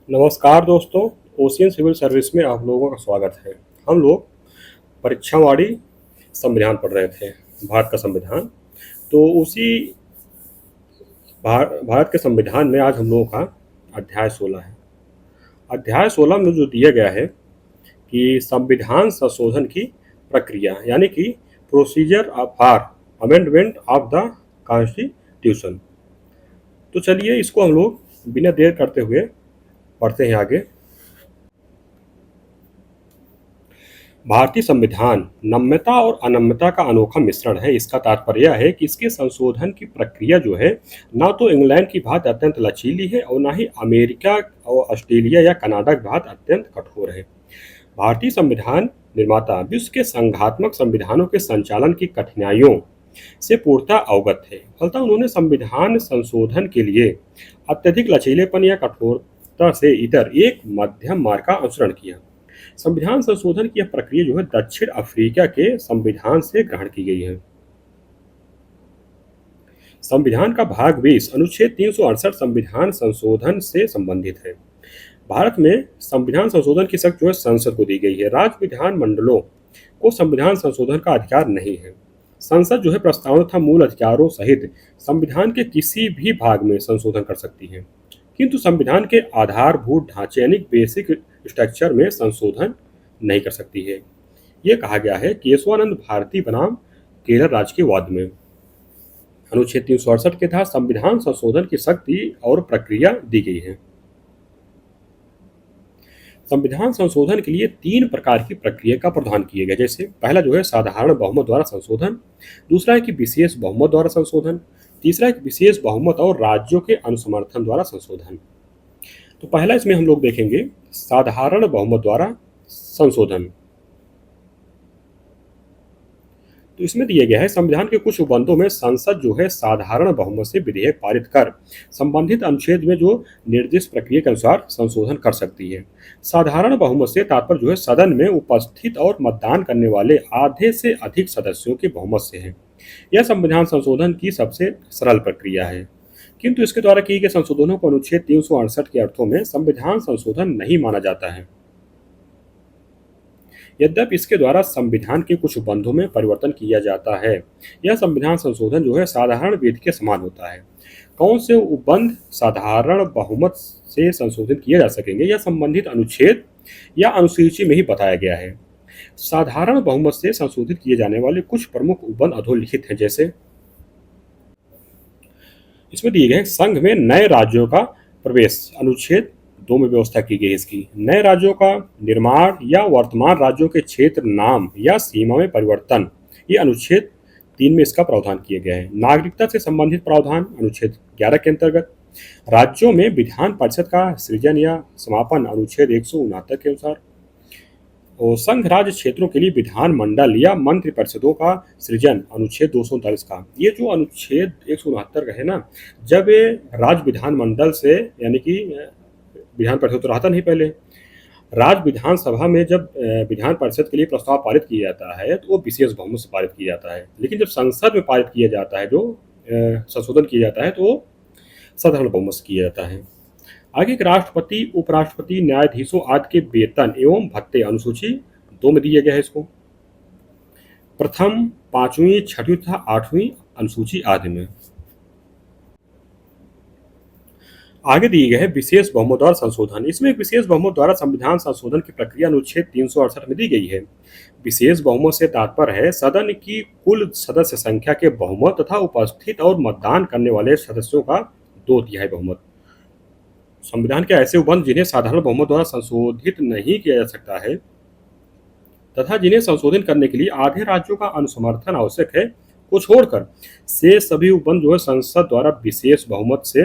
नमस्कार दोस्तों। Ocean civil service में आप लोगों का स्वागत है। हम लोग परीक्षावाड़ी संविधान पढ़ रहे थे, भारत का संविधान। तो उसी भारत के संविधान में आज हम लोगों का अध्याय 16 है। अध्याय 16 में जो दिया गया है कि संविधान संशोधन की प्रक्रिया, यानी कि procedure for amendment of the constitution. तो चलिए इसको हम लोग बिना देर करते हुए पढ़ते हैं आगे। भारतीय संविधान नम्यता और अनम्यता का अनोखा मिश्रण है। इसका तात्पर्य है कि इसके संशोधन की प्रक्रिया जो है ना तो इंग्लैंड की भांति अत्यंत लचीली है और ना ही अमेरिका और ऑस्ट्रेलिया या कनाडा की भांति अत्यंत कठोर है। भारतीय संविधान निर्माता विश्व के संघात्मक संविधानों के संचालन की कठिनाइयों से पूर्णतः अवगत थे। फलतः उन्होंने संविधान संशोधन के लिए अत्यधिक लचीलेपन या कठोरता से इतर एक मध्यम मार्ग का अनुसरण किया। संविधान संशोधन की यह प्रक्रिया जो है दक्षिण अफ्रीका के संविधान से ग्रहण की गई है। संविधान का भाग 20 अनुच्छेद 368 संविधान संशोधन से संबंधित है। भारत में संविधान संशोधन की शक्ति जो है संसद को दी गई है। राज्य विधान मंडलों को संविधान संशोधन का अधिकार नहीं है। संसद जो है प्रस्तावना तथा मूल अधिकारों सहित संविधान के किसी भी भाग में संशोधन कर सकती है, किंतु संविधान के आधारभूत ढांचे यानी बेसिक स्ट्रक्चर में संशोधन नहीं कर सकती है। यह कहा गया है केशवानंद भारती बनाम केरल राज्य के वाद में। अनुच्छेद 368 के तहत संविधान संशोधन की शक्ति और प्रक्रिया दी गई है। संविधान संशोधन के लिए 3 प्रकार की प्रक्रिया का प्रावधान किए गए, जैसे पहला जो है साधारण बहुमत द्वारा संशोधन, दूसरा है कि विशेष बहुमत द्वारा संशोधन, तीसरा है कि विशेष बहुमत और राज्यों के अनुसमर्थन द्वारा संशोधन। तो पहला इसमें हम लोग देखेंगे साधारण बहुमत द्वारा संशोधन। तो इसमें दिया गया है संविधान के कुछ उपबंधों में संसद जो है साधारण बहुमत से विधेयक पारित कर संबंधित अनुच्छेद में जो निर्दिष्ट प्रक्रिया के अनुसार संशोधन कर सकती है। साधारण बहुमत से तात्पर्य जो है सदन में उपस्थित और मतदान करने वाले आधे से अधिक सदस्यों के बहुमत से है। यह संविधान संशोधन की सबसे सरल प्रक्रिया है, किंतु इसके द्वारा किए गए संशोधनों को अनुच्छेद 368 के अर्थों में संविधान संशोधन नहीं माना जाता है। यद्यपि इसके द्वारा संविधान के कुछ उपबंधों में परिवर्तन किया जाता है। यह संविधान संशोधन जो है साधारण विधि के समान होता है। कौन से उपबंध साधारण बहुमत से संशोधित किए जा सकेंगे, यह संबंधित अनुच्छेद या अनुसूची में ही बताया गया है। साधारण बहुमत से संशोधित किए जाने वाले कुछ प्रमुख उपबंध अधोलिखित हैं, जैसे इसमें दिए गए संघ में नए राज्यों का प्रवेश, अनुच्छेद 2 में व्यवस्था की गई है इसकी। नए राज्यों का निर्माण या वर्तमान राज्यों के क्षेत्र नाम या सीमा में परिवर्तन, ये अनुच्छेद 3 में इसका प्रावधान किया गया है। नागरिकता से संबंधित प्रावधान अनुच्छेद 11 के अंतर्गत। राज्यों में विधान परिषद का सृजन या समापन अनुच्छेद 169 के अनुसार। और संघ राज्य क्षेत्रों के लिए विधान मंडल या मंत्रि परिषदों का सृजन अनुच्छेद 239 का। ये जो अनुच्छेद 169 का है ना, जब ये राज्य विधान मंडल से, यानी कि विधान परिषद तो रहता नहीं पहले, राज्य विधानसभा में जब विधान परिषद के लिए प्रस्ताव पारित किया जाता है तो वो विशेष बहुमत से पारित किया जाता है। लेकिन जब संसद में पारित किया जाता है, जो संशोधन किया जाता है, तो वो साधारण बहुमत से किया जाता है। आगे के राष्ट्रपति, उपराष्ट्रपति, न्यायाधीशों आदि के वेतन एवं भत्ते अनुसूची 2 में दिया गया है इसको। प्रथम, 5वीं, 6वीं तथा 8वीं अनुसूची आदि में। आगे दिए गए हैं विशेष बहुमत द्वारा संशोधन। इसमें एक विशेष बहुमत द्वारा संविधान संशोधन की प्रक्रिया अनुच्छेद 368 में दी गई है। विशेष बहुमत से तात्पर्य है सदन की कुल सदस्य संख्या के बहुमत तथा उपस्थित और मतदान करने वाले सदस्यों का 2/3 बहुमत। संविधान के ऐसे उपबंध जिन्हें साधारण बहुमत द्वारा संशोधित नहीं किया जा सकता है तथा जिन्हें संशोधित करने के लिए आधे राज्यों का अनुसमर्थन आवश्यक है को छोड़कर से सभी उपबंध जो है संसद द्वारा विशेष बहुमत से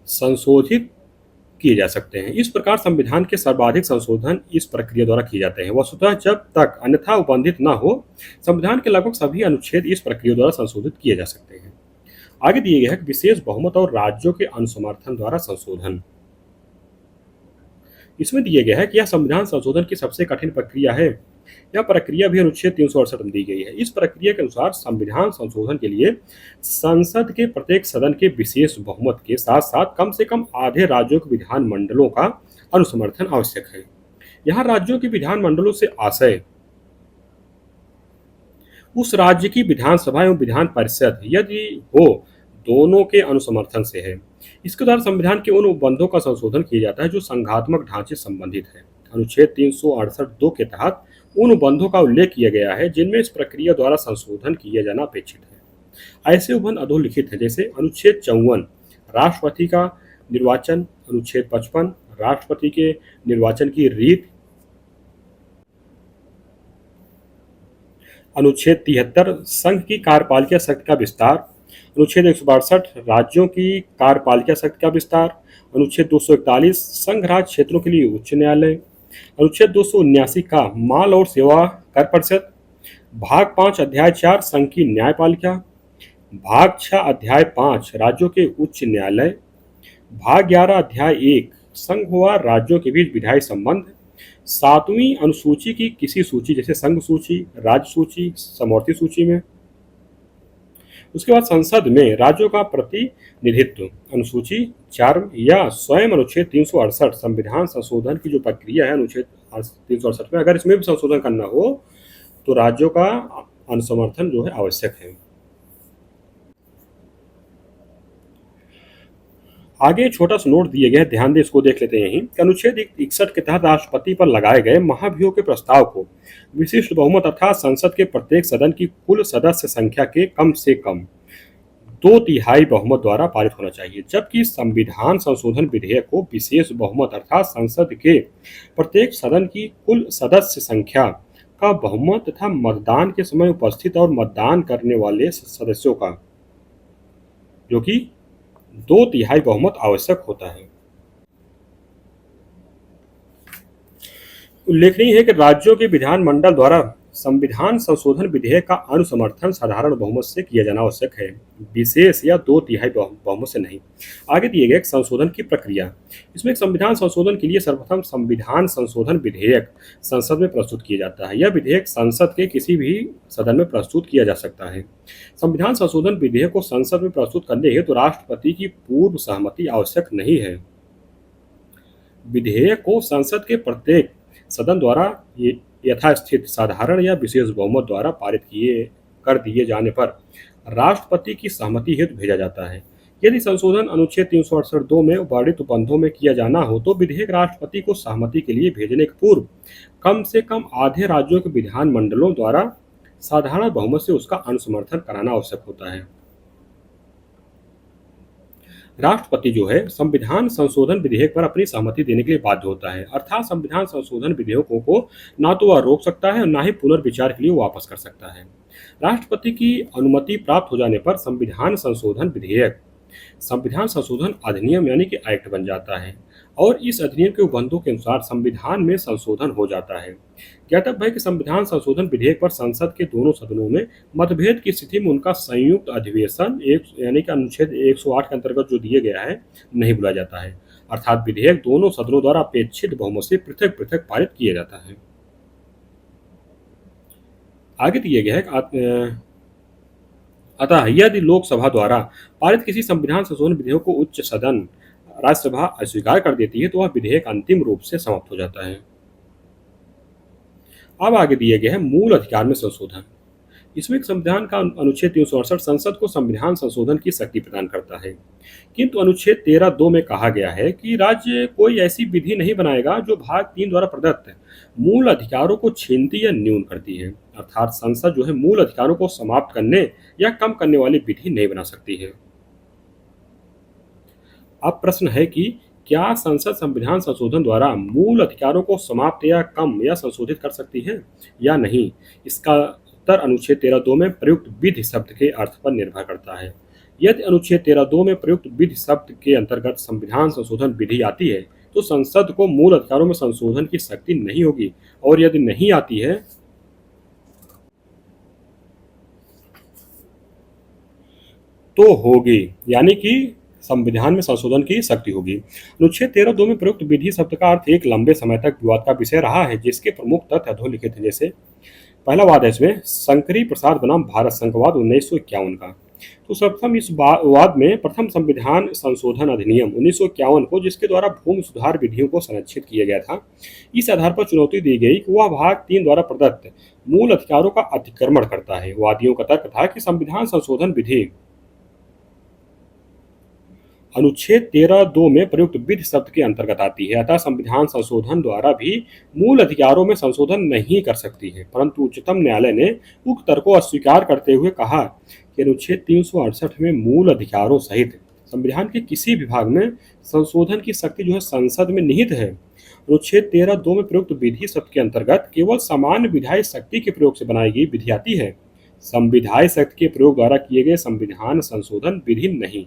संशोधित किए जा सकते हैं। इस प्रकार संविधान के सर्वाधिक संशोधन इस प्रक्रिया द्वारा किए जाते हैं। वस्तुतः जब तक अन्यथा उपबंधित न हो, संविधान के लगभग सभी अनुच्छेद इस प्रक्रिया द्वारा संशोधित किए जा सकते हैं। आगे दिए गए हैं विशेष बहुमत और राज्यों के अनुसमर्थन द्वारा संशोधन। इसमें दिए गया है कि यह संविधान संशोधन की सबसे कठिन प्रक्रिया है यह प्रक्रिया भी अनुच्छेद 368 में दी गई है। इस प्रक्रिया के अनुसार संविधान संशोधन के लिए संसद के प्रत्येक सदन के विशेष बहुमत के साथ साथ कम से कम आधे राज्यों के विधानमंडलों का अनुसमर्थन आवश्यक है। यहाँ राज्यों के विधानमंडलों से आशय उस राज्य की विधानसभा एवं विधान परिषद यदि हो दोनों के अनुसमर्थन से है। इसके द्वारा संविधान के उन उपबंधों का संशोधन किया जाता है जो संघात्मक ढांचे से संबंधित है। अनुच्छेद 368(2) के तहत उन उपबंधों का उल्लेख किया गया है जिनमें इस प्रक्रिया द्वारा संशोधन किया जाना अपेक्षित है। ऐसे उपबंध अधोलिखित है, जैसे अनुच्छेद 54 राष्ट्रपति का निर्वाचन, अनुच्छेद 55 राष्ट्रपति के निर्वाचन की रीत, अनुच्छेद 73 संघ की कार्यपालिका शक्ति का विस्तार, अनुच्छेद 162 राज्यों की कार्यपालिका शक्ति का विस्तार, अनुच्छेद 241 संघ राज्य क्षेत्रों के लिए उच्च न्यायालय, अनुच्छेद 279 का माल और सेवा कर परिषद, भाग 5 अध्याय 4 संघ की न्यायपालिका, भाग 6 अध्याय 5 राज्यों के उच्च न्यायालय, भाग 11 अध्याय 1 संघ व राज्यों के बीच विधायी संबंध, 7वीं अनुसूची की किसी सूची जैसे संघ सूची, राज्य सूची, समवर्ती सूची में। उसके बाद संसद में राज्यों का प्रतिनिधित्व, अनुसूची 4 या स्वयं अनुच्छेद 368 संविधान संशोधन की जो प्रक्रिया है अनुच्छेद 368 में, अगर इसमें भी संशोधन करना हो तो राज्यों का अनुसमर्थन जो है आवश्यक है। आगे छोटा सा नोट दिए गए, ध्यान दें, इसको देख लेते हैं यहीं। अनुच्छेद 61 के तहत राष्ट्रपति पर लगाए गए महाभियोग के प्रस्ताव को विशिष्ट बहुमत अर्थात संसद के प्रत्येक सदन की कुल सदस्य संख्या के कम से कम 2/3 बहुमत द्वारा पारित होना चाहिए, जबकि संविधान संशोधन विधेयक को विशेष बहुमत अर्थात संसद के प्रत्येक सदन की कुल सदस्य संख्या का बहुमत तथा मतदान के समय उपस्थित और मतदान करने वाले सदस्यों का जो कि 2/3 बहुमत आवश्यक होता है। उल्लेखनीय है कि राज्यों के विधानमंडल द्वारा संविधान संशोधन विधेयक का अनुसमर्थन साधारण बहुमत से किया जाना आवश्यक है, विशेष या 2/3 बहुमत से नहीं। आगे दिए गए संशोधन की प्रक्रिया, इसमें संविधान संशोधन के लिए सर्वप्रथम संविधान संशोधन विधेयक संसद में प्रस्तुत किया जाता है। यह विधेयक संसद के किसी भी सदन में प्रस्तुत किया जा सकता है। संविधान संशोधन विधेयक को संसद में प्रस्तुत करने हेतु राष्ट्रपति की पूर्व सहमति आवश्यक नहीं है। विधेयक को संसद के प्रत्येक सदन द्वारा यथास्थित साधारण या विशेष बहुमत द्वारा पारित कर दिए जाने पर राष्ट्रपति की सहमति हेतु भेजा जाता है। यदि संशोधन अनुच्छेद 368(2) में वर्णित उपबंधों में किया जाना हो तो विधेयक राष्ट्रपति को सहमति के लिए भेजने के पूर्व कम से कम आधे राज्यों के विधानमंडलों द्वारा साधारण बहुमत से उसका अनुसमर्थन कराना आवश्यक होता है। राष्ट्रपति जो है संविधान संशोधन विधेयक पर अपनी सहमति देने के लिए बाध्य होता है, अर्थात संविधान संशोधन विधेयकों को ना तो वह रोक सकता है और ना ही पुनर्विचार के लिए वापस कर सकता है। राष्ट्रपति की अनुमति प्राप्त हो जाने पर संविधान संशोधन विधेयक संविधान संशोधन अधिनियम यानी कि एक्ट बन जाता है और इस अधिनियम के उपबंधों के अनुसार संविधान में संशोधन हो जाता है। ज्ञातव्य है कि संविधान संशोधन विधेयक पर संसद के दोनों सदनों में मतभेद की स्थिति में उनका संयुक्त अधिवेशन यानी कि अनुच्छेद 108 के अंतर्गत जो दिया गया है नहीं बुलाया जाता है, अर्थात विधेयक दोनों सदनों द्वारा अपेक्षित बहुमत से पृथक पृथक पारित किया जाता है। आगे दिए गए है अतः यदि लोकसभा द्वारा पारित किसी संविधान संशोधन विधेयक को उच्च सदन राज्यसभा अस्वीकार कर देती है तो वह विधेयक अंतिम रूप से समाप्त हो जाता है। अब आगे दिए गए हैं मूल अधिकार में संशोधन। इसमें संविधान का अनुच्छेद 368 संसद को संविधान संशोधन की शक्ति प्रदान करता है, किंतु अनुच्छेद 13(2) में कहा गया है कि राज्य कोई ऐसी विधि नहीं बनाएगा जो भाग 3 द्वारा प्रदत्त मूल अधिकारों को छीनती या न्यून करती है, अर्थात संसद जो है मूल अधिकारों को समाप्त करने या कम करने वाली विधि नहीं बना सकती है। अब प्रश्न है कि क्या संसद संविधान संशोधन द्वारा मूल अधिकारों को समाप्त या कम या संशोधित कर सकती है या नहीं? इसका उत्तर अनुच्छेद 13(2) में प्रयुक्त विधि शब्द के अर्थ पर निर्भर करता है। यदि अनुच्छेद 13(2) में प्रयुक्त विधि शब्द के अंतर्गत संविधान संशोधन विधि आती है तो संसद को मूल अधिकारों में संशोधन की शक्ति नहीं होगी, और यदि नहीं आती है तो होगी, यानी कि संविधान में संशोधन की शक्ति होगी। अनुच्छेद 13(2) में प्रयुक्त विधि शब्द का अर्थ एक लंबे समय तक विवाद का विषय रहा है, जिसके प्रमुख तथ्य अधोलिखित हैं। जैसे पहला वाद है इसमें शंकरी प्रसाद बनाम भारत संघवाद 1951 का। तो सर्वप्रथम इस वाद में प्रथम संविधान संशोधन अधिनियम 1951 को, जिसके द्वारा भूमि सुधार विधियों को संरक्षित किया गया था, इस आधार पर चुनौती दी गई कि वह भाग 3 द्वारा प्रदत्त मूल अधिकारों का अतिक्रमण करता है। वादियों का तर्क था कि संविधान संशोधन विधि अनुच्छेद 13(2) में प्रयुक्त विधि शब्द के अंतर्गत आती है, अतः संविधान संशोधन द्वारा भी मूल अधिकारों में संशोधन नहीं कर सकती है। परंतु उच्चतम न्यायालय ने उक्त तर्क को अस्वीकार करते हुए कहा कि अनुच्छेद 368 में मूल अधिकारों सहित संविधान के किसी भी भाग में संशोधन की शक्ति जो है संसद में निहित है। अनुच्छेद 13(2) में प्रयुक्त विधि शब्द के अंतर्गत केवल सामान्य विधायी शक्ति के प्रयोग से बनाई गई विधि आती है, संविधायी शक्ति के प्रयोग द्वारा किए गए संविधान संशोधन विधि नहीं।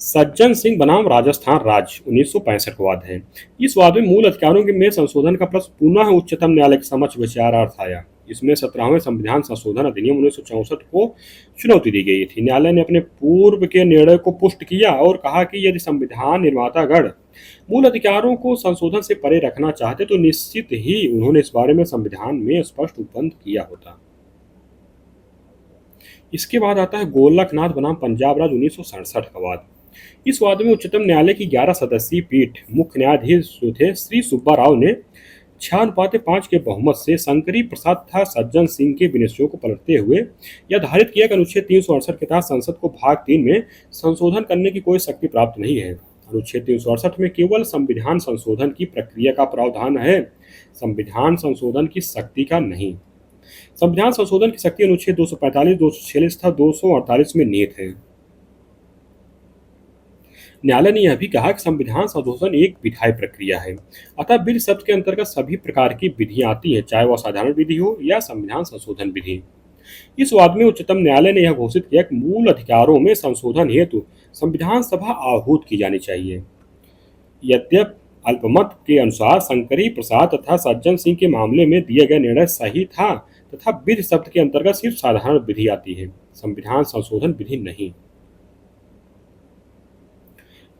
सज्जन सिंह बनाम राजस्थान राज्य 1965 का वाद है। इस वाद में मूल अधिकारों के में संशोधन का प्रश्न पुनः उच्चतम न्यायालय के समक्ष विचारार्थ आया। इसमें 17वें संविधान संशोधन अधिनियम 1964 को चुनौती दी गई थी। न्यायालय ने अपने पूर्व के निर्णय को पुष्ट किया और कहा कि यदि संविधान निर्मातागण मूल अधिकारों को संशोधन से परे रखना चाहते तो निश्चित ही उन्होंने इस बारे में संविधान में स्पष्ट उपबंध किया होता। इसके बाद आता है गोलकनाथ बनाम पंजाब राज्य 1967 का वाद। इस वाद में उच्चतम न्यायालय की 11 सदस्यीय पीठ मुख्य न्यायाधीश जो थे श्री सुब्बा राव ने 6:5 के बहुमत से शंकरी प्रसाद तथा सज्जन सिंह के विनिश्चयों को पलटते हुए यह धारित किया कि अनुच्छेद 368 के तहत संसद को भाग 3 में संशोधन करने की कोई शक्ति प्राप्त नहीं है। अनुच्छेद 368 में केवल संविधान संशोधन की प्रक्रिया का प्रावधान है, संविधान संशोधन की शक्ति का नहीं। संविधान संशोधन की शक्ति अनुच्छेद 245, 246 तथा 248 में निहित है। न्यायालय ने यह भी कहा कि संविधान संशोधन एक विधायी प्रक्रिया है, अतः विधि शब्द के अंतर्गत सभी प्रकार की विधियां आती हैं, चाहे वह साधारण विधि हो या संविधान संशोधन विधि। इस वाद में उच्चतम न्यायालय ने यह घोषित किया कि मूल अधिकारों में संशोधन हेतु संविधान सभा आहूत की जानी चाहिए। यद्यपि अल्पमत के अनुसार शंकरी प्रसाद तथा सज्जन सिंह के मामले में दिया गया निर्णय सही था तथा विधि शब्द के अंतर्गत सिर्फ साधारण विधि आती है, संविधान संशोधन विधि नहीं।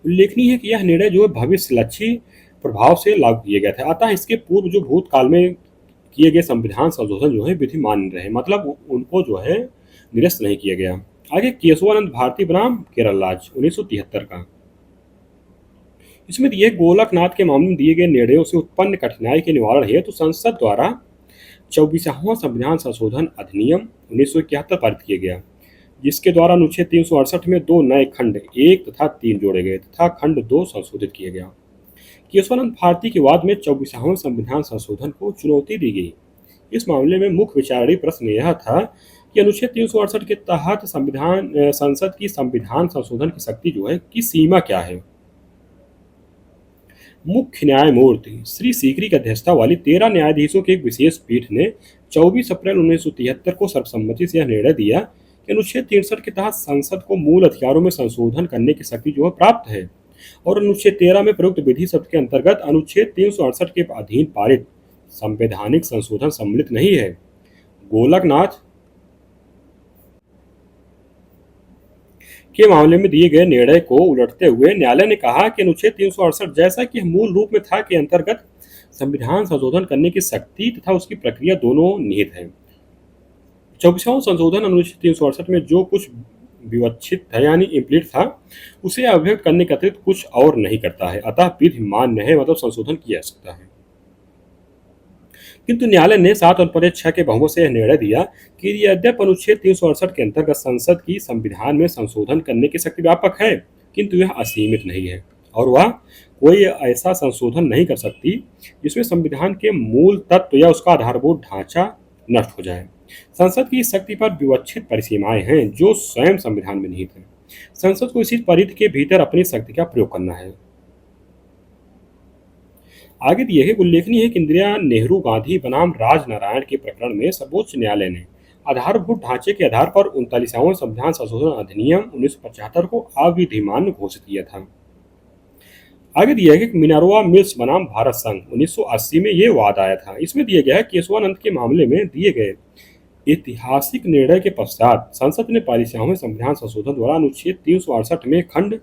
उल्लेखनीय है कि यह निर्णय जो है भविष्यलक्षी प्रभाव से लागू किए गए थे, अतः इसके पूर्व जो भूतकाल में किए गए संविधान संशोधन जो है विधि मान्य रहे, मतलब उनको जो है निरस्त नहीं किया गया। आगे केशवानंद भारती बनाम केरल राज्य 1973 का। इसमें दिए गोलकनाथ के मामले में दिए गए निर्णयों से उत्पन्न कठिनाई के निवारण हेतु संसद द्वारा 24वां संविधान संशोधन अधिनियम 1971 पारित किया गया, जिसके द्वारा अनुच्छेद 368 में 2 नए खंड 1 तथा 3 जोड़े गए तथा खंड 2 संशोधित किया गया। केशवानंद भारती के वाद में 24वें संविधान संशोधन को चुनौती दी गई। इस मामले में मुख्य विचारणीय प्रश्न यह था कि अनुच्छेद 368 के तहत संसद की संविधान संशोधन की शक्ति जो है की सीमा क्या है। मुख्य न्यायमूर्ति श्री सीकरी की अध्यक्षता वाली 13 न्यायाधीशों की एक विशेष पीठ ने 24 अप्रैल 1973 को सर्वसम्मति से यह निर्णय दिया कि अनुच्छेद 63 के तहत संसद को मूल अधिकारों में संशोधन करने की शक्ति जो है प्राप्त है और अनुच्छेद 13 में प्रयुक्त विधि शब्द के अंतर्गत अनुच्छेद 368 के अधीन पारित संवैधानिक संशोधन सम्मिलित नहीं है। गोलकनाथ के मामले में दिए गए निर्णय को उलटते हुए न्यायालय ने कहा कि अनुच्छेद 368 जैसा कि मूल रूप में था के अंतर्गत संविधान संशोधन करने की शक्ति तथा उसकी प्रक्रिया दोनों निहित है। 24वां संशोधन अनुच्छेद 368 में जो कुछ विवक्षित है यानी इम्प्लीट था उसे अभिव्यक्त करने के अतिरिक्त कुछ और नहीं करता है, अतः विधि मान्य है, मतलब संशोधन किया जा सकता है। किंतु न्यायालय ने 7/6 के बहुमत से यह निर्णय दिया कि यद्यपि अनुच्छेद 368 के अंतर्गत संसद की संविधान में संशोधन करने की शक्ति व्यापक है, किंतु यह असीमित नहीं है और वह कोई ऐसा संशोधन नहीं कर सकती जिसमें संविधान के मूल तत्व या उसका आधारभूत ढांचा नष्ट हो जाए। संसद की शक्ति पर विवक्षित परिसीमाएं हैं जो स्वयं संविधान में निहित है। संसद को इसी परिधि के भीतर अपनी शक्ति का प्रयोग करना है। आगे दिए गए उल्लेखनीय है कि इंदिरा नेहरू गांधी बनाम राजनारायण के प्रकरण में सर्वोच्च न्यायालय ने आधारभूत ढांचे के आधार पर 39वां संविधान संशोधन अधिनियम 1975 को अविधिमान्य घोषित किया था। आगे दिया गया कि मिनर्वा मिल्स बनाम भारत संघ 1980 में ये वाद आया था। इसमें दिया गया है केशवानंद के मामले में दिए गए ऐतिहासिक निर्णय के पश्चात संसद ने पारित में संविधान संशोधन द्वारा अनुच्छेद 368 में खंड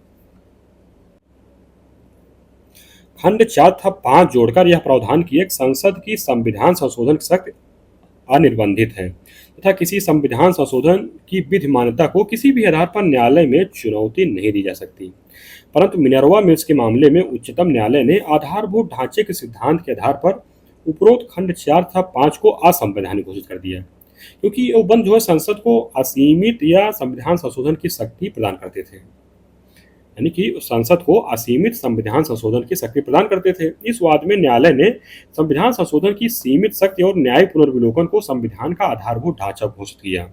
4 तथा 5 जोड़कर यह प्रावधान किया कि संसद की संविधान संशोधन शक्ति अनिर्बंधित है तथा किसी संविधान संशोधन की विधि मान्यता को किसी भी आधार पर न्यायालय में चुनौती नहीं दी जा सकती। परंतु मिनर्वा मिल्स के मामले में उच्चतम न्यायालय ने आधारभूत ढांचे के सिद्धांत के आधार पर उपरोक्त खंड 4 तथा 5 को असंवैधानिक घोषित कर दिया, क्योंकि ये उपबंध जो है संसद को असीमित या संविधान संशोधन की शक्ति प्रदान करते थे, यानी कि संसद को असीमित संविधान संशोधन की शक्ति प्रदान करते थे। इस वाद में न्यायालय ने संविधान संशोधन की सीमित शक्ति और न्यायिक पुनर्विलोकन को संविधान का आधारभूत ढांचा घोषित किया।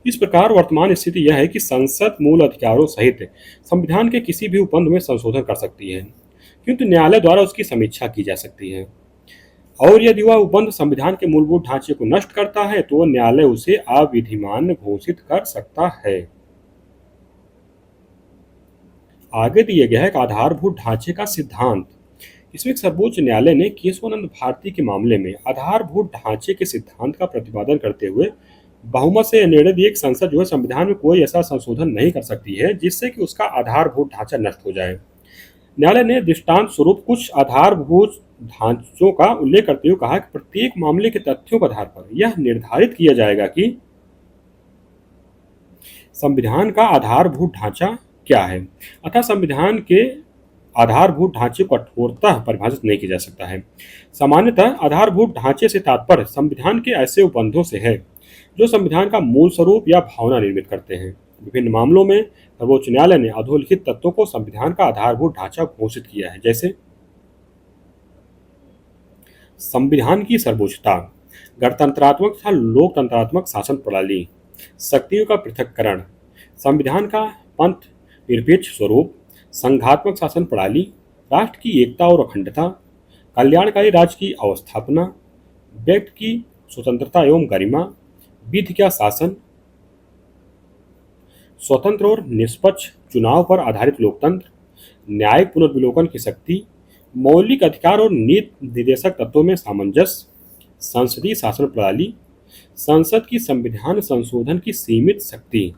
इस प्रकार वर्तमान स्थिति यह है कि संसद मूल अधिकारों सहित संविधान के किसी भी उपबंध में संशोधन कर सकती है, किंतु न्यायालय द्वारा उसकी समीक्षा की जा सकती है, और यदि वह उपबंध संविधान के मूलभूत ढांचे को नष्ट करता है तो न्यायालय उसे अविधिमान्य घोषित कर सकता है। आगे दिए गया है आधारभूत ढांचे का सिद्धांत। इसमें सर्वोच्च न्यायालय ने केशवानंद भारती के मामले में आधारभूत ढांचे के सिद्धांत का प्रतिपादन करते हुए बहुमत से निर्णय दिए कि संसद जो है संविधान में कोई ऐसा संशोधन नहीं कर सकती है जिससे कि उसका आधारभूत ढांचा नष्ट हो जाए। न्यायालय ने दृष्टांत स्वरूप कुछ आधारभूत ढांचों का उल्लेख करते हुए कहा कि प्रत्येक मामले के तथ्यों के आधार पर यह निर्धारित किया जाएगा कि संविधान का आधारभूत ढांचा क्या है, अतः संविधान के आधारभूत ढांचे को कठोरता परिभाषित नहीं किया जा सकता है। सामान्यतः आधारभूत ढांचे से तात्पर्य संविधान के ऐसे उपबंधों से है जो संविधान का मूल स्वरूप या भावना निर्मित करते हैं। विभिन्न मामलों में सर्वोच्च न्यायालय ने अधोलिखित तत्वों को संविधान का आधारभूत ढांचा घोषित किया है, जैसे संविधान की सर्वोच्चता, गणतंत्रात्मक तथा लोकतंत्रात्मक शासन प्रणाली, शक्तियों का पृथक्करण, संविधान का पंथ निरपेक्ष स्वरूप, संघात्मक शासन प्रणाली, राष्ट्र की एकता और अखंडता, कल्याणकारी राज्य की अवस्थापना, व्यक्ति की स्वतंत्रता एवं गरिमा, विधि का शासन, स्वतंत्र और निष्पक्ष चुनाव पर आधारित लोकतंत्र, न्यायिक पुनर्विलोकन की शक्ति, मौलिक अधिकार और नीति निर्देशक तत्वों में सामंजस्य, संसदीय शासन प्रणाली, संसद की संविधान संशोधन की सीमित शक्ति।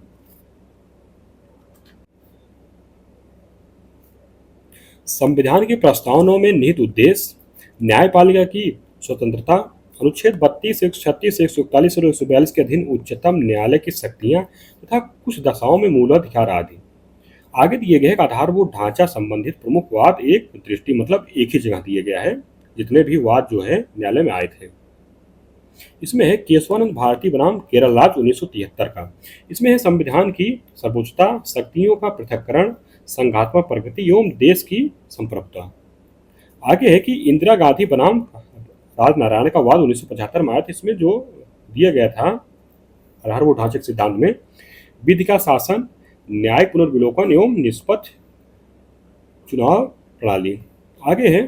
संविधान के प्रस्तावनों में निहित उद्देश्य, न्यायपालिका की स्वतंत्रता, अनुच्छेद 32, 136, 141 और 142 के अधीन उच्चतम न्यायालय की शक्तियां तथा कुछ दशाओं में मूलाधिकार आदि। आगे दिए गए आधारभूत ढांचा संबंधित प्रमुख वाद एक दृष्टि मतलब एक ही जगह दिए गया है, जितने भी वाद जो है न्यायालय में आए थे। इसमें है केशवानंद भारती बनाम केरल राज्य 1973 का। इसमें है संविधान की सर्वोच्चता, शक्तियों का पृथक्करण, संघात्मक प्रगति एवं देश की संप्रभुता। आगे है कि इंदिरा गांधी बनाम राजनारायण का वाद 1975 में आया था। इसमें जो दिया गया था आधारभूत ढांचे के सिद्धांत में विधि का शासन, न्यायिक पुनर्विलोकन एवं निष्पक्ष चुनाव प्रणाली। आगे है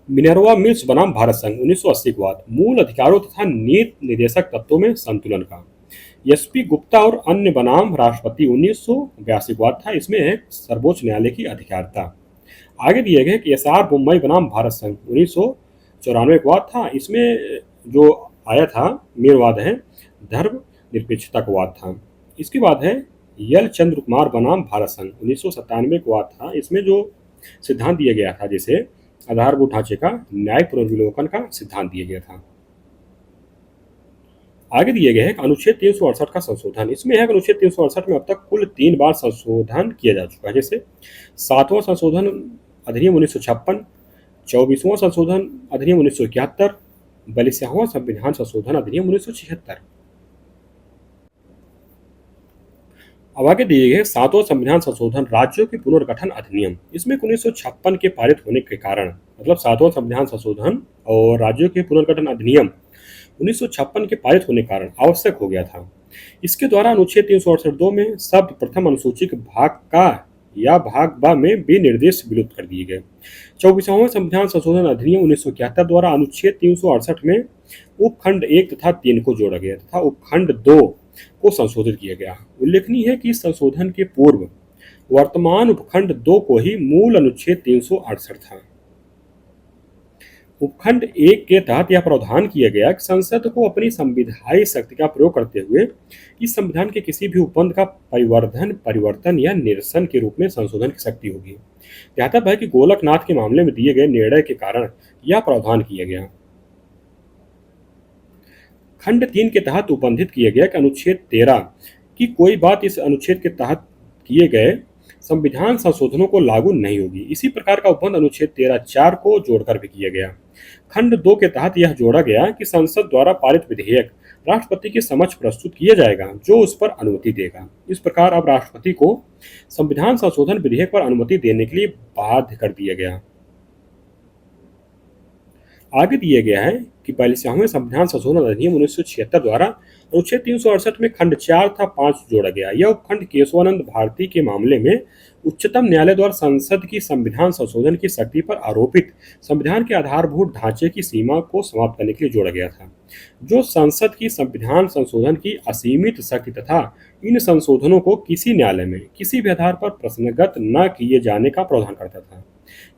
मिनर्वा मिल्स बनाम भारत संघ 1980 का वाद, मूल अधिकारों तथा नीति निर्देशक तत्वों में संतुलन का। एसपी गुप्ता और अन्य बनाम राष्ट्रपति 1982 का वाद था। इसमें है सर्वोच्च न्यायालय की अधिकारिता। आगे दिए गए कि एसआर मुंबई बनाम भारत संघ 1994 का वाद था। इसमें जो आया था मेन वाद है धर्म निरपेक्षता का वाद था। इसके बाद है यल चंद्र कुमार बनाम भारत संघ 1997 का वाद था। इसमें जो सिद्धांत दिया गया था जैसे आधारभूत ढांचे का न्यायिक पुनर्विलोकन का सिद्धांत दिया गया था। आगे दिए गए हैं अनुच्छेद 368 का संशोधन। इसमें है अनुच्छेद 368 में अब तक कुल 3 बार संशोधन किया जा चुका है, जैसे 7वां संशोधन अधिनियम 1956, 24वां संशोधन अधिनियम 1971, 42वां संविधान संशोधन अधिनियम 1976। अब आगे दिए गए 7वां संविधान संशोधन राज्यों के पुनर्गठन अधिनियम। इसमें 1956 के पारित होने के कारण मतलब 7वां संविधान संशोधन और राज्यों के पुनर्गठन अधिनियम 1956 के पारित होने के कारण आवश्यक हो गया था। इसके द्वारा अनुच्छेद 368 में शब्द प्रथम अनुसूची के भाग का या भाग बा में विनिर्देश विलुप्त कर दिए गए। 24वां संविधान संशोधन अधिनियम 1971 द्वारा अनुच्छेद 368 में उपखंड 1 तथा 3 को जोड़ा गया तथा उपखंड 2 को संशोधित किया गया। उल्लेखनीय है कि संशोधन के पूर्व वर्तमान उपखंड 2 को ही मूल अनुच्छेद 368 था। उपखंड एक के तहत यह प्रावधान किया गया कि संसद को अपनी संविधायी शक्ति का प्रयोग करते हुए इस संविधान के किसी भी उपबंध का परिवर्धन, परिवर्तन या निरसन के रूप में संशोधन की शक्ति होगी। ध्यातव्य है कि गोलकनाथ के मामले में दिए गए निर्णय के कारण यह प्रावधान किया गया। खंड 3 के तहत उपबंधित किया गया कि अनुच्छेद 13 की कोई बात इस अनुच्छेद के तहत किए गए संविधान संशोधनों को लागू नहीं होगी। इसी प्रकार का उपबंध अनुच्छेद 13(4) को जोड़कर भी किया गया। खंड 2 के तहत यह जोड़ा गया कि संसद द्वारा पारित विधेयक राष्ट्रपति के समक्ष प्रस्तुत किया जाएगा, जो उस पर अनुमति देगा। इस प्रकार अब राष्ट्रपति को संविधान संशोधन विधेयक पर अनुमति देने के लिए बाध्य कर दिया गया। आगे दिया गया है कि 42वें संविधान संशोधन अधिनियम 1976 द्वारा अनुच्छेद 368 में खंड 4 था 5 जोड़ा गया। यह उपखंड केशवानंद भारती के मामले में उच्चतम न्यायालय द्वारा संसद की संविधान संशोधन की शक्ति पर आरोपित संविधान के आधारभूत ढांचे की सीमा को समाप्त करने के लिए जोड़ा गया था, जो संसद की संविधान संशोधन की असीमित शक्ति तथा इन संशोधनों को किसी न्यायालय में किसी भी आधार पर प्रश्नगत न किए जाने का प्रावधान करता था।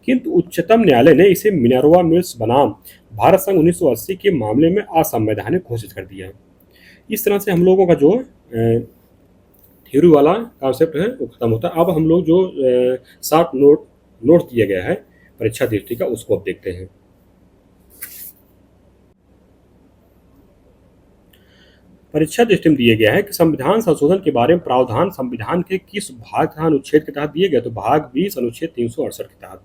किंतु उच्चतम न्यायालय ने इसे मिनर्वा मिल्स बनाम भारत संघ 1980 के मामले में असंवैधानिक घोषित कर दिया। इस तरह से हम लोगों का जो थ्योरी वाला कॉन्सेप्ट है वो खत्म होता है। अब हम लोग जो शॉर्ट नोट दिया गया है परीक्षा दृष्टि का, उसको अब देखते हैं। परीक्षा दृष्टि में दिया गया है कि संविधान संशोधन के बारे में प्रावधान संविधान के किस भाग तथा अनुच्छेद के तहत दिए गए, तो भाग 20 अनुच्छेद 368 के तहत।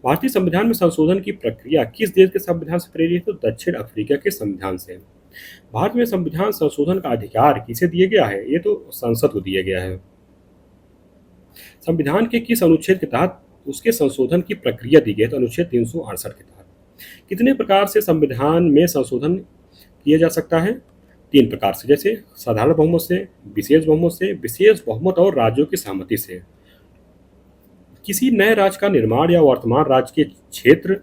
भारतीय संविधान में संशोधन की प्रक्रिया किस देश के संविधान से प्रेरित है, तो दक्षिण अफ्रीका के संविधान से। भारत में संविधान संशोधन का अधिकार किसे दिया गया है, ये तो संसद को दिया गया है। संविधान के किस अनुच्छेद के तहत उसके संशोधन की प्रक्रिया दी गई, तो अनुच्छेद 368 के तहत। कितने प्रकार से संविधान में संशोधन किया जा सकता है, 3 प्रकार से, जैसे साधारण बहुमत से, विशेष बहुमत और राज्यों की सहमति से। किसी नए राज्य का निर्माण या वर्तमान राज्य के क्षेत्र,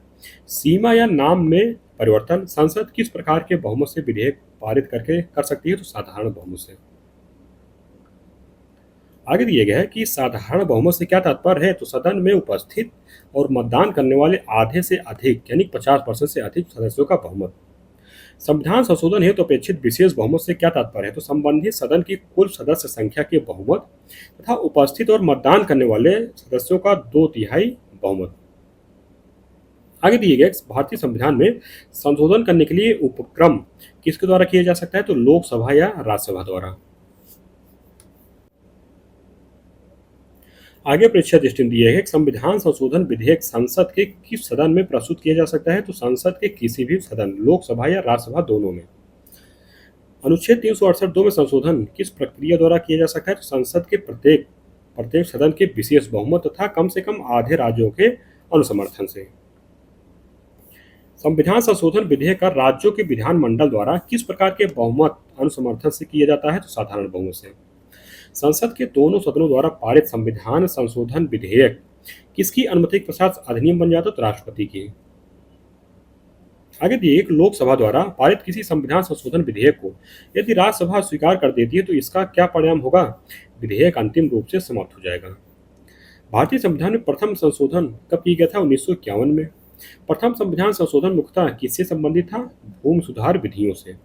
सीमा या नाम में परिवर्तन संसद किस प्रकार के बहुमत से विधेयक पारित करके कर सकती है, तो साधारण बहुमत से। आगे दिया गया है कि साधारण बहुमत से क्या तात्पर्य है, तो सदन में उपस्थित और मतदान करने वाले आधे से अधिक यानी 50% से अधिक सदस्यों का बहुमत। संविधान संशोधन हेतु तो अपेक्षित विशेष बहुमत से क्या तात्पर्य है, तो संबंधित सदन की कुल सदस्य संख्या के बहुमत तथा उपस्थित और मतदान करने वाले सदस्यों का 2/3 बहुमत। आगे दिए गए भारतीय संविधान में संशोधन करने के लिए उपक्रम किसके द्वारा किया जा सकता है, तो लोकसभा या राज्यसभा द्वारा। आगे परीक्षा दृष्टि दिए है संविधान संशोधन विधेयक संसद के किस सदन में प्रस्तुत किया जा सकता है, तो संसद के किसी भी सदन, लोकसभा या राज्यसभा दोनों में। अनुच्छेद 368(2) में संशोधन किस प्रक्रिया द्वारा किया जा सकता है, तो संसद के प्रत्येक सदन के विशेष बहुमत तथा कम से कम आधे राज्यों के अनुसमर्थन से। संविधान संशोधन विधेयक का राज्यों के विधानमंडल द्वारा किस प्रकार के बहुमत अनुसमर्थन से किया जाता है, तो साधारण बहुमत से। संसद के दोनों सदनों द्वारा पारित संविधान संशोधन विधेयक किसकी अनुमति के पश्चात अधिनियम बन जाता है, तो राष्ट्रपति की। आगे दिए, एक लोकसभा द्वारा पारित किसी संविधान संशोधन विधेयक को यदि राज्यसभा स्वीकार कर देती है तो इसका क्या परिणाम होगा, विधेयक अंतिम रूप से समाप्त हो जाएगा। भारतीय संविधान में प्रथम संशोधन कब किया गया था, 1951 में। प्रथम संविधान संशोधन मुख्यतः किससे संबंधित था, भूमि सुधार विधियों से।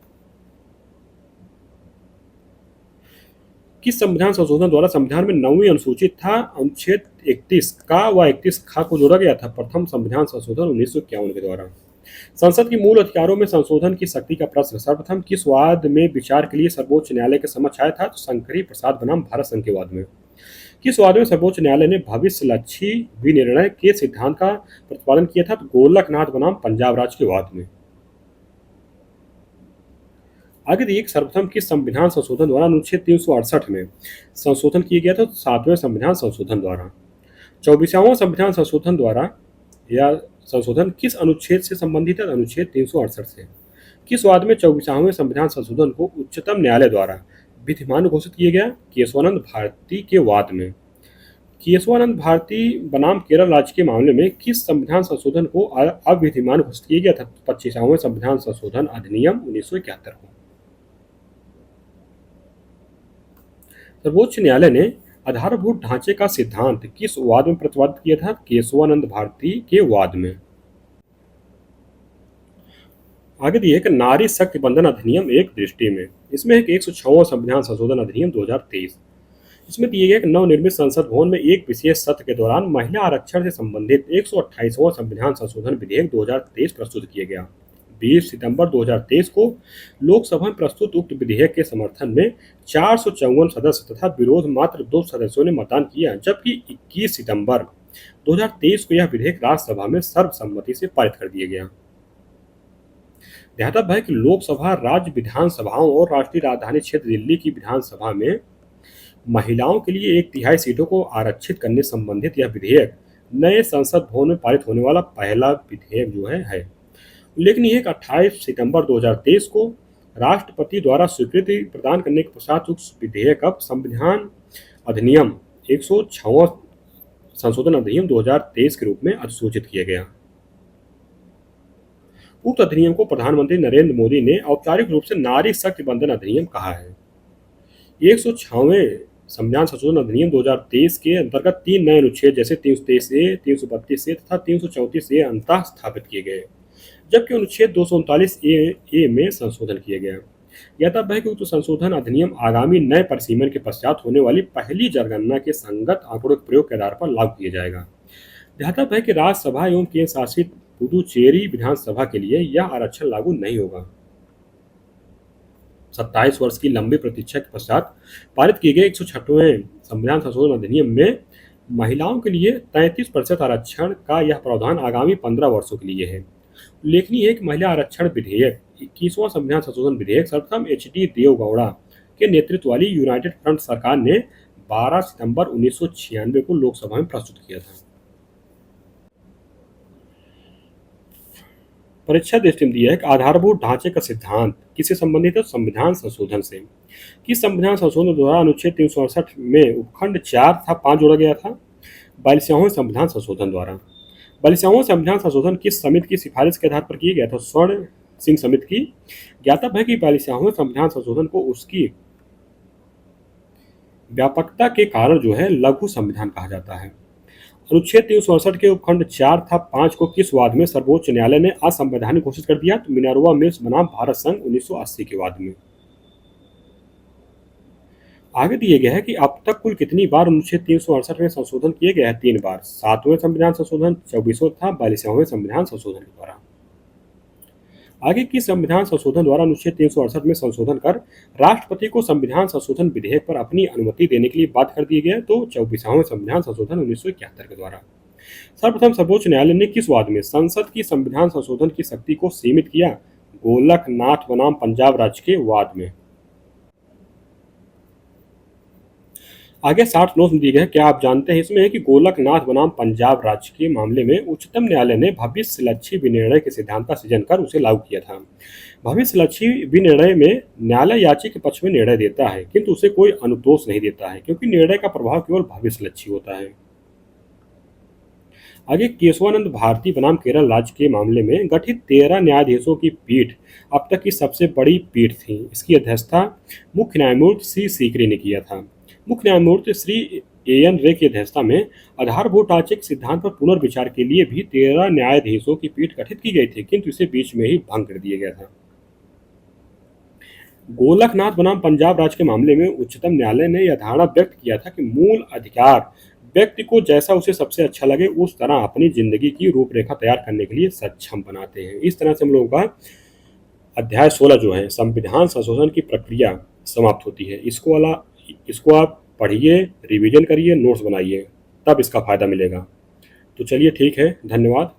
किस संविधान संशोधन द्वारा संविधान में 9वीं अनुसूचित था अनुच्छेद 31 का व 31 खा को जोड़ा गया था, प्रथम संविधान संशोधन 1951 के द्वारा। संसद के मूल अधिकारों में संशोधन की शक्ति का प्रश्न सर्वप्रथम किस वाद में विचार के लिए सर्वोच्च न्यायालय के समक्ष आया था, तो शंकरी प्रसाद बनाम भारत संघ के वाद में। किस वाद में सर्वोच्च न्यायालय ने भविष्यलक्षी विनिर्णय के सिद्धांत का प्रतिपादन किया था, तो गोलकनाथ बनाम पंजाब राज्य के वाद में। आगे दिए, सर्वप्रथम किस संविधान संशोधन द्वारा अनुच्छेद 368 में संशोधन किया गया था, तो 7वें संविधान संशोधन द्वारा। 24वां संविधान संशोधन द्वारा या संशोधन किस अनुच्छेद से संबंधित है, अनुच्छेद 368 से। किस वाद में 24वें संविधान संशोधन को उच्चतम न्यायालय द्वारा विधिमान घोषित किया गया, केशवानंद भारती के वाद में। केशवानंद भारती बनाम केरल राज्य के मामले में किस संविधान संशोधन को अविधिमान घोषित किया गया था, 25वें संविधान संशोधन अधिनियम 1971 को। सर्वोच्च न्यायालय ने आधारभूत ढांचे का सिद्धांत किस वाद में प्रतिपादित किया था, केशवानंद भारती के वाद में। आगे दिए कि नारी शक्ति बंधन अधिनियम एक दृष्टि में। इसमें एक 106वां संविधान संशोधन अधिनियम 2023। इसमें दिए गए कि नवनिर्मित संसद भवन में एक विशेष सत्र के दौरान महिला आरक्षण से संबंधित 128वां संविधान संशोधन विधेयक 2023 प्रस्तुत किया गया। 20 सितंबर 2023 को लोकसभा में प्रस्तुत उक्त विधेयक के समर्थन में 454 सदस्य तथा विरोध मात्र 2 सदस्यों ने मतदान किया, जबकि 21 सितंबर 2023 को यह विधेयक राज्यसभा में सर्वसम्मति से पारित कर दिया गया। ध्यातव्य है कि लोकसभा, राज्य विधानसभाओं और राष्ट्रीय राजधानी क्षेत्र दिल्ली की विधानसभा में महिलाओं के लिए 1/3 सीटों को आरक्षित करने संबंधित यह विधेयक नए संसद भवन में पारित होने वाला पहला विधेयक है। उल्लेखनीय है कि 28 सितंबर 2023 को राष्ट्रपति द्वारा स्वीकृति प्रदान करने के पश्चात उक्त विधेयक अब संविधान अधिनियम 106वां संशोधन अधिनियम 2023 के रूप में अधिसूचित किया गया। उक्त अधिनियम को प्रधानमंत्री नरेंद्र मोदी ने औपचारिक रूप से नारी शक्ति बंधन अधिनियम कहा है। 106वें संविधान संशोधन अधिनियम 2023 के अंतर्गत 3 नए अनुच्छेद जैसे 323A, 332A तथा 334A अंतः स्थापित किए गए, जबकि अनुच्छेद 239A में संशोधन किया गया। ज्ञातव्य है कि उक्त संशोधन अधिनियम आगामी नए परिसीमन के पश्चात होने वाली पहली जनगणना के संगत आंकड़ों के प्रयोग के आधार पर लागू किया जाएगा। ध्यातव्य है कि राज्यसभा एवं केंद्र शासित पुदुचेरी विधानसभा के लिए यह आरक्षण लागू नहीं होगा। 27 वर्ष की लंबी प्रतीक्षा के पश्चात पारित किए गए 106वें संविधान संशोधन अधिनियम में महिलाओं के लिए 33% आरक्षण का यह प्रावधान आगामी 15 वर्षों के लिए है। उल्लेखनीय है कि महिला आरक्षण विधेयक 21वां संविधान संशोधन विधेयक सर्वप्रथम HD देवगौड़ा के नेतृत्व वाली यूनाइटेड फ्रंट सरकार ने 12 सितंबर 1996 को लोकसभा में प्रस्तुत किया था। परीक्षा दृष्टि में दिया है कि आधारभूत ढांचे का सिद्धांत किससे संबंधित है? संविधान संशोधन से। किस संविधान संशोधन द्वारा अनुच्छेद 368 में उपखंड 4 था 5 जोड़ा गया था? 42वें संविधान संशोधन द्वारा। 42वां संविधान संशोधन किस समिति की सिफारिश के आधार पर किया गया था? स्वर्ण सिंह समिति की। ज्ञातव्य है कि 42वें संविधान संशोधन को उसकी व्यापकता के कारण लघु संविधान कहा जाता है। अनुच्छेद 368 के उपखंड 4 था 5 को किस वाद में सर्वोच्च न्यायालय ने असंवैधानिक घोषित कर दिया? तो मिनर्वा मिल्स बनाम भारत संघ 1980 के वाद में। आगे दिए गए है कि अब तक कुल कितनी बार अनुच्छेद 368 में संशोधन किए गए हैं? 3 बार। 7वें संविधान संशोधन, 24वां था 42वें संविधान संशोधन के द्वारा। आगे की संविधान संशोधन द्वारा अनुच्छेद 368 में संशोधन कर राष्ट्रपति को संविधान संशोधन विधेयक पर अपनी अनुमति देने के लिए बाध्य कर दिए गए? तो 24वें संविधान संशोधन 1971 के द्वारा। सर्वप्रथम सर्वोच्च न्यायालय ने किस वाद में संसद की संविधान संशोधन की शक्ति को सीमित किया? गोलकनाथ बनाम पंजाब राज्य के वाद में। आगे 60 नोट्स में दिए गए। क्या आप जानते हैं इसमें है कि गोलकनाथ बनाम पंजाब राज्य के मामले में उच्चतम न्यायालय ने भविष्यलक्षी विनिर्णय के सिद्धांत का सृजन कर उसे लागू किया था। भविष्यलक्षी विनिर्णय में न्यायालय याची के पक्ष में निर्णय देता है, किंतु उसे कोई अनुतोष नहीं देता है, क्योंकि निर्णय का प्रभाव केवल भविष्यलक्षी होता है। आगे केशवानंद भारती बनाम केरल राज्य के मामले में गठित 13 न्यायाधीशों की पीठ अब तक की सबसे बड़ी पीठ थी। इसकी अध्यक्षता मुख्य न्यायमूर्ति सी सीकरी ने किया था। मुख्य न्यायमूर्ति श्री AN रे की अध्यक्षता में आधारभूत ढांचे के सिद्धांत पर पुनर्विचार के लिए भी 13 न्यायाधीशों की पीठ गठित की गई थी, किंतु इसे बीच में ही भंग कर दिया गया था। गोलकनाथ बनाम पंजाब राज्य के मामले में उच्चतम न्यायालय ने यह धारणा व्यक्त किया था कि मूल अधिकार व्यक्ति को जैसा उसे सबसे अच्छा लगे उस तरह अपनी जिंदगी की रूपरेखा तैयार करने के लिए सक्षम बनाते हैं। इस तरह से हम लोगों का अध्याय 16 है संविधान संशोधन की प्रक्रिया समाप्त होती है। इसको आप पढ़िए, रिवीजन करिए, नोट्स बनाइए, तब इसका फायदा मिलेगा। तो चलिए ठीक है, धन्यवाद।